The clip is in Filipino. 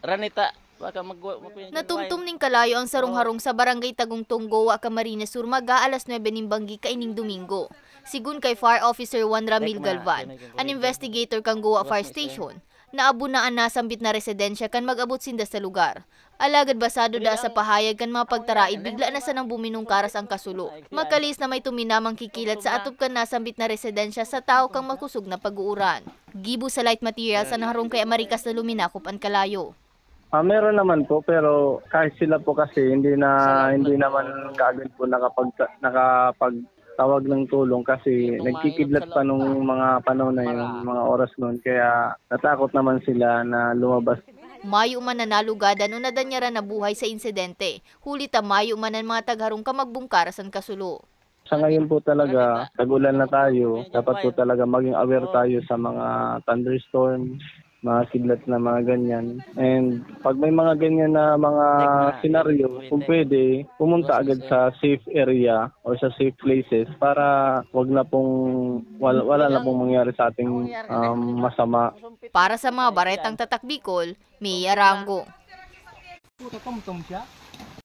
Ranita, baka Natumtum ning kalayo ang sarong-harong sa barangay Tagungtong, Goa, Camarines Sur, maga alas 9 ning banggi kaining Domingo. Sigun kay Fire Officer Juan Ramil Galvan, an investigator kang Goa Fire Station, naabunaan nasambit na residensya kan mag-abot sinda sa lugar. Alagad basado da sa pahayag kan mga pagtaraid, bigla na sa nang buminong karas ang kasulo. Makalis na may tuminamang kikilat sa atop kan nasambit na residensya sa tao kang makusog na pag-uuran. Gibo sa light materials ang harong kay Americas na luminakop ang kalayo. Meron naman po, pero kahit sila po kasi hindi naman kaagad po nakapagtawag ng tulong kasi nagkikidlat pa nung mga panahon na yun, mga oras noon, kaya natakot naman sila na lumabas. Mayo man nanalugadan o nadanyara na buhay sa insidente. Huli ta mayo man ang mga tagharong kamagbungkaras ang kasulo. Sa ngayon po talaga, tag-ulan na tayo, dapat po talaga maging aware tayo sa mga thunderstorm, mga kidlat na mga ganyan. And pag may mga ganyan na mga senaryo, kung pwede, pumunta agad sa safe area or sa safe places para wala na pong mangyari sa ating masama. Para sa mga baretang tatak Bicol, Mia Rango.